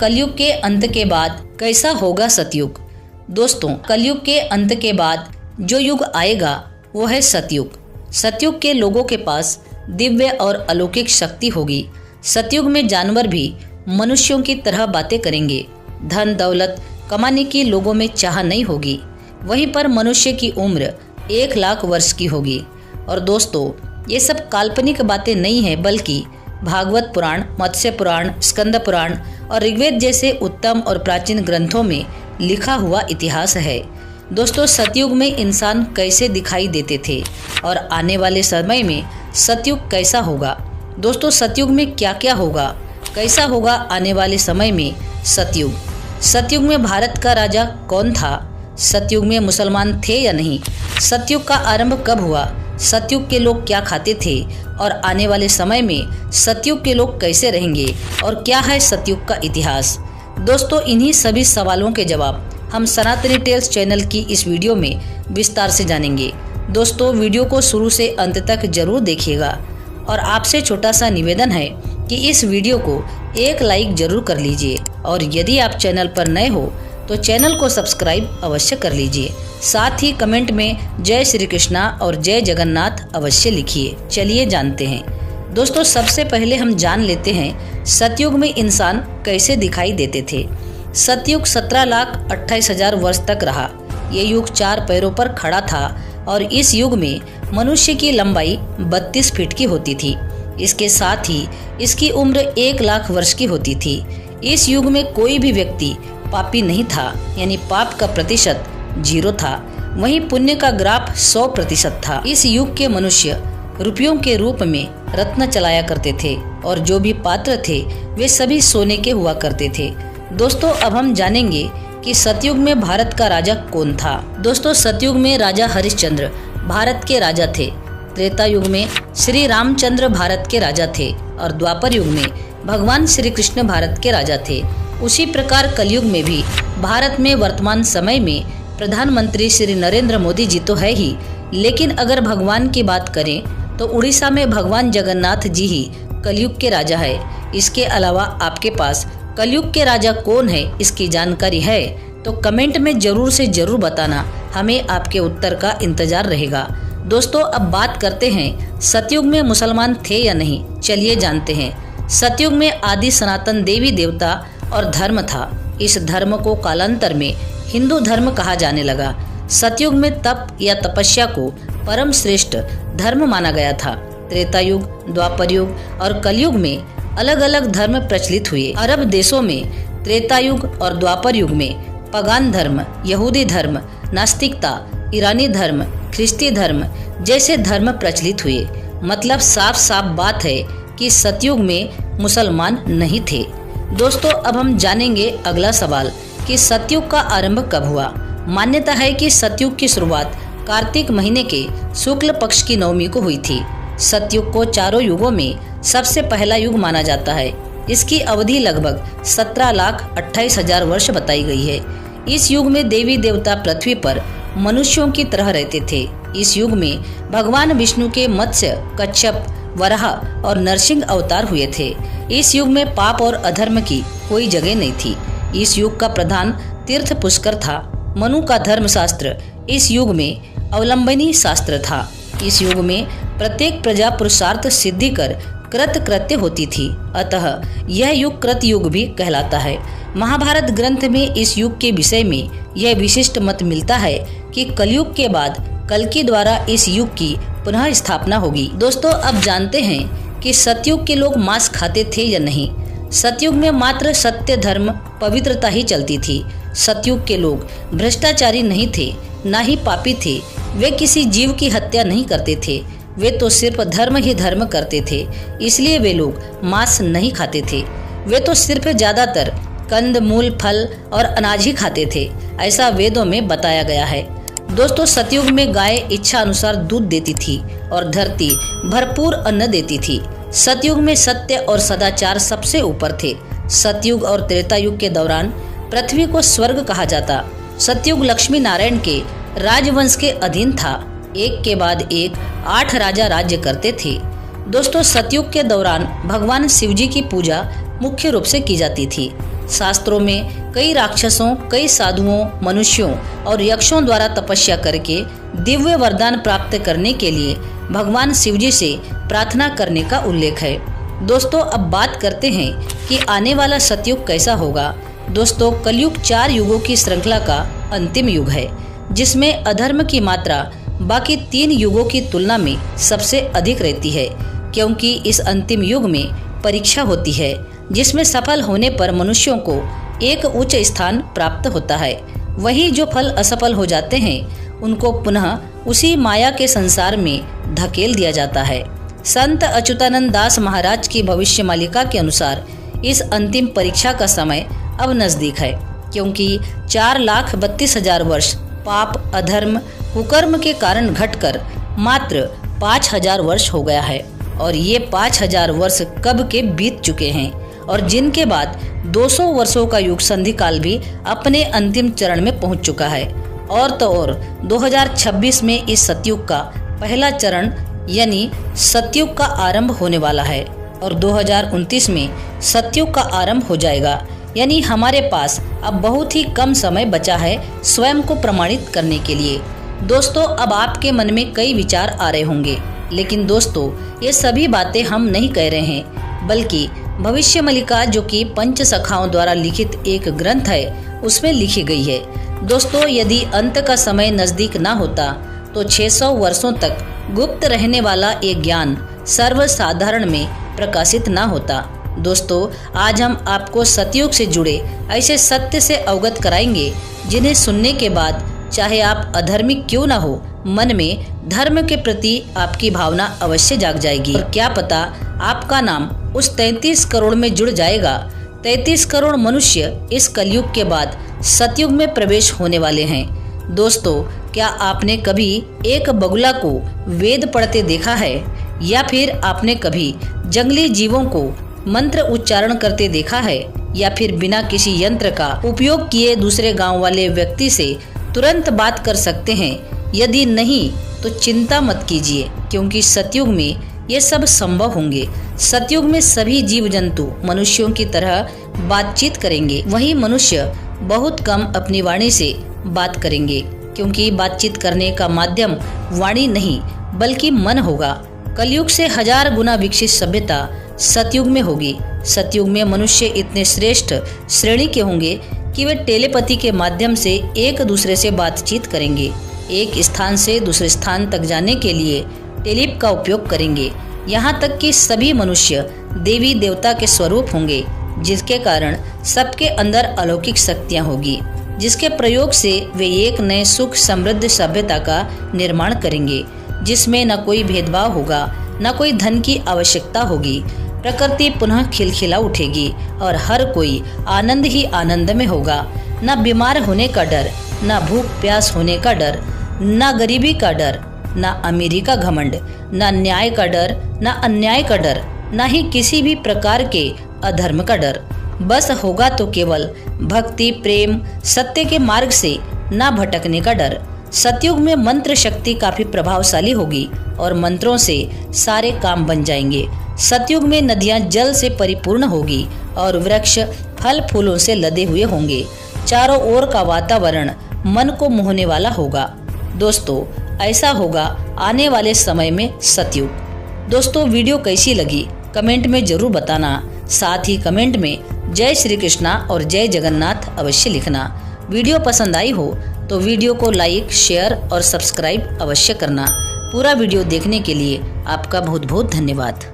कलयुग के अंत के बाद कैसा होगा सतयुग। दोस्तों, कलयुग के अंत के बाद जो युग आएगा वो है सतयुग। सतयुग के लोगों के पास दिव्य और अलौकिक शक्ति होगी। सतयुग में जानवर भी मनुष्यों की तरह बातें करेंगे। धन दौलत कमाने की लोगों में चाह नहीं होगी। वहीं पर मनुष्य की उम्र 1,00,000 वर्ष की होगी। और दोस्तों, ये सब काल्पनिक बातें नहीं है, बल्कि भागवत पुराण, मत्स्य पुराण, स्कंद पुराण और ऋग्वेद जैसे उत्तम और प्राचीन ग्रंथों में लिखा हुआ इतिहास है। दोस्तों, सतयुग में इंसान कैसे दिखाई देते थे और आने वाले समय में सतयुग कैसा होगा। दोस्तों, सतयुग में क्या क्या होगा, कैसा होगा आने वाले समय में सतयुग। सतयुग में भारत का राजा कौन था? सतयुग में मुसलमान थे या नहीं? सतयुग का आरंभ कब हुआ? सतयुग के लोग क्या खाते थे और आने वाले समय में सतयुग के लोग कैसे रहेंगे और क्या है सतयुग का इतिहास। दोस्तों, इन्हीं सभी सवालों के जवाब हम सनातनी टेल्स चैनल की इस वीडियो में विस्तार से जानेंगे। दोस्तों, वीडियो को शुरू से अंत तक जरूर देखिएगा और आपसे छोटा सा निवेदन है कि इस वीडियो को एक लाइक जरूर कर लीजिए और यदि आप चैनल पर नए हो तो चैनल को सब्सक्राइब अवश्य कर लीजिए। साथ ही कमेंट में जय श्री कृष्णा और जय जगन्नाथ अवश्य लिखिए। चलिए जानते हैं। दोस्तों, सबसे पहले हम जान लेते हैं सतयुग में इंसान कैसे दिखाई देते थे। सतयुग 17,28,000 वर्ष तक रहा। ये युग 4 पैरों पर खड़ा था और इस युग में मनुष्य की लंबाई 32 फीट की होती थी। इसके साथ ही इसकी उम्र 1,00,000 वर्ष की होती थी। इस युग में कोई भी व्यक्ति पापी नहीं था, यानी पाप का प्रतिशत 0 था। वहीं पुण्य का ग्राफ 100% था। इस युग के मनुष्य रुपयों के रूप में रत्न चलाया करते थे और जो भी पात्र थे वे सभी सोने के हुआ करते थे। दोस्तों, अब हम जानेंगे कि सतयुग में भारत का राजा कौन था। दोस्तों, सतयुग में राजा हरिश्चंद्र भारत के राजा थे। त्रेता युग में श्री रामचंद्र भारत के राजा थे और द्वापर युग में भगवान श्री कृष्ण भारत के राजा थे। उसी प्रकार कलयुग में भी भारत में वर्तमान समय में प्रधानमंत्री श्री नरेंद्र मोदी जी तो है ही, लेकिन अगर भगवान की बात करें तो उड़ीसा में भगवान जगन्नाथ जी ही कलयुग के राजा है। इसके अलावा आपके पास कलयुग के राजा कौन है इसकी जानकारी है तो कमेंट में जरूर से जरूर बताना, हमें आपके उत्तर का इंतजार रहेगा। दोस्तों, अब बात करते हैं सतयुग में मुसलमान थे या नहीं। चलिए जानते हैं। सतयुग में आदि सनातन देवी देवता और धर्म था। इस धर्म को कालांतर में हिंदू धर्म कहा जाने लगा। सतयुग में तप या तपस्या को परम श्रेष्ठ धर्म माना गया था। त्रेता युग, द्वापर युग और कलयुग में अलग अलग धर्म प्रचलित हुए। अरब देशों में त्रेता युग और द्वापर युग में पगान धर्म, यहूदी धर्म, नास्तिकता, ईरानी धर्म, ख्रिस्ती धर्म जैसे धर्म प्रचलित हुए। मतलब साफ साफ बात है कि सतयुग में मुसलमान नहीं थे। दोस्तों, अब हम जानेंगे अगला सवाल कि सतयुग का आरंभ कब हुआ। मान्यता है कि सतयुग की शुरुआत कार्तिक महीने के शुक्ल पक्ष की नवमी को हुई थी। सतयुग को चारों युगों में सबसे पहला युग माना जाता है। इसकी अवधि लगभग 17,28,000 वर्ष बताई गई है। इस युग में देवी देवता पृथ्वी पर मनुष्यों की तरह रहते थे। इस युग में भगवान विष्णु के मत्स्य, कच्छप, वराह और नरसिंह अवतार हुए थे। इस युग में पाप और अधर्म की कोई जगह नहीं थी। इस युग का प्रधान तीर्थ पुष्कर था। मनु का धर्मशास्त्र इस युग में अवलंबनी शास्त्र था। इस युग में प्रत्येक प्रजा पुरुषार्थ सिद्धि कर कृत कृत्य होती थी, अतः यह युग कृत युग भी कहलाता है। महाभारत ग्रंथ में इस युग के विषय में यह विशिष्ट मत मिलता है कि कलयुग के बाद कल्कि द्वारा इस युग की पुनः स्थापना होगी। दोस्तों, अब जानते हैं कि सतयुग के लोग मांस खाते थे या नहीं। सतयुग में मात्र सत्य, धर्म, पवित्रता ही चलती थी। सतयुग के लोग भ्रष्टाचारी नहीं थे, ना ही पापी थे। वे किसी जीव की हत्या नहीं करते थे। वे तो सिर्फ धर्म ही धर्म करते थे, इसलिए वे लोग मांस नहीं खाते थे। वे तो सिर्फ ज्यादातर कंद, मूल, फल और अनाज ही खाते थे, ऐसा वेदों में बताया गया है। दोस्तों, सतयुग में गाय इच्छा अनुसार दूध देती थी और धरती भरपूर अन्न देती थी। सतयुग में सत्य और सदाचार सबसे ऊपर थे। सतयुग और त्रेता युग के दौरान पृथ्वी को स्वर्ग कहा जाता। सतयुग लक्ष्मी नारायण के राजवंश के अधीन था। एक के बाद एक 8 राजा राज्य करते थे। दोस्तों, सतयुग के दौरान भगवान शिव जी की पूजा मुख्य रूप से की जाती थी। शास्त्रों में कई राक्षसों, कई साधुओं, मनुष्यों और यक्षों द्वारा तपस्या करके दिव्य वरदान प्राप्त करने के लिए भगवान शिवजी से प्रार्थना करने का उल्लेख है। दोस्तों, अब बात करते हैं कि आने वाला सतयुग कैसा होगा। दोस्तों, कलयुग 4 युगों की श्रृंखला का अंतिम युग है, जिसमें अधर्म की मात्रा बाकी 3 युगों की तुलना में सबसे अधिक रहती है, क्योंकि इस अंतिम युग में परीक्षा होती है, जिसमें सफल होने पर मनुष्यों को एक उच्च स्थान प्राप्त होता है। वहीं जो फल असफल हो जाते हैं उनको पुनः उसी माया के संसार में धकेल दिया जाता है। संत अच्युतानंद दास महाराज की भविष्यमालिका के अनुसार इस अंतिम परीक्षा का समय अब नजदीक है, क्योंकि 4,32,000 वर्ष पाप, अधर्म, कुकर्म के कारण घटकर मात्र 5,000 वर्ष हो गया है। और ये 5,000 वर्ष कब के बीत चुके हैं, और जिनके बाद 200 वर्षों का युग संधि काल भी अपने अंतिम चरण में पहुंच चुका है। और तो और 2026 में इस सतयुग का पहला चरण यानी सतयुग का आरंभ होने वाला है, और 2029 में सतयुग का आरंभ हो जाएगा। यानी हमारे पास अब बहुत ही कम समय बचा है स्वयं को प्रमाणित करने के लिए। दोस्तों, अब आपके मन में कई विचार आ रहे होंगे, लेकिन दोस्तों ये सभी बातें हम नहीं कह रहे हैं, बल्कि भविष्यमालिका जो कि पंच सखाओं द्वारा लिखित एक ग्रंथ है उसमें लिखी गई है। दोस्तों, यदि अंत का समय नजदीक ना होता तो 600 वर्षों तक गुप्त रहने वाला एक ज्ञान सर्वसाधारण में प्रकाशित ना होता। दोस्तों, आज हम आपको सतयुग से जुड़े ऐसे सत्य से अवगत कराएंगे जिन्हें सुनने के बाद चाहे आप अधर्मी क्यों ना हो, मन में धर्म के प्रति आपकी भावना अवश्य जाग जाएगी। और क्या पता आपका नाम उस 33 करोड़ में जुड़ जाएगा। 33 करोड़ मनुष्य इस कलयुग के बाद सतयुग में प्रवेश होने वाले हैं। दोस्तों, क्या आपने कभी एक बगुला को वेद पढ़ते देखा है, या फिर आपने कभी जंगली जीवों को मंत्र उच्चारण करते देखा है, या फिर बिना किसी यंत्र का उपयोग किए दूसरे गांव वाले व्यक्ति से तुरंत बात कर सकते हैं? यदि नहीं तो चिंता मत कीजिए, क्योंकि सतयुग में ये सब संभव होंगे। सतयुग में सभी जीव जंतु मनुष्यों की तरह बातचीत करेंगे। वहीं मनुष्य बहुत कम अपनी वाणी से बात करेंगे, क्योंकि बातचीत करने का माध्यम वाणी नहीं बल्कि मन होगा। कलयुग से 1000 गुना विकसित सभ्यता सतयुग में होगी। सतयुग में मनुष्य इतने श्रेष्ठ श्रेणी के होंगे कि वे टेलीपैथी के माध्यम से एक दूसरे से बातचीत करेंगे। एक स्थान से दूसरे स्थान तक जाने के लिए टेलीप का उपयोग करेंगे। यहाँ तक कि सभी मनुष्य देवी देवता के स्वरूप होंगे, जिसके कारण सबके अंदर अलौकिक शक्तियाँ होगी, जिसके प्रयोग से वे एक नए सुख समृद्ध सभ्यता का निर्माण करेंगे, जिसमें न कोई भेदभाव होगा, न कोई धन की आवश्यकता होगी। प्रकृति पुनः खिलखिला उठेगी और हर कोई आनंद ही आनंद में होगा। न बीमार होने का डर, न भूख प्यास होने का डर, न गरीबी का डर, न अमीरी का घमंड, न न्याय का डर, न अन्याय का डर, न ही किसी भी प्रकार के अधर्म का डर। बस होगा तो केवल भक्ति, प्रेम, सत्य के मार्ग से न भटकने का डर। सतयुग में मंत्र शक्ति काफी प्रभावशाली होगी और मंत्रों से सारे काम बन जाएंगे। सतयुग में नदियां जल से परिपूर्ण होगी और वृक्ष फल फूलों से लदे हुए होंगे। चारों ओर का वातावरण मन को मोहने वाला होगा। दोस्तों, ऐसा होगा आने वाले समय में सतयुग। दोस्तों, वीडियो कैसी लगी कमेंट में जरूर बताना। साथ ही कमेंट में जय श्री कृष्णा और जय जगन्नाथ अवश्य लिखना। वीडियो पसंद आई हो तो वीडियो को लाइक, शेयर और सब्सक्राइब अवश्य करना। पूरा वीडियो देखने के लिए आपका बहुत बहुत धन्यवाद।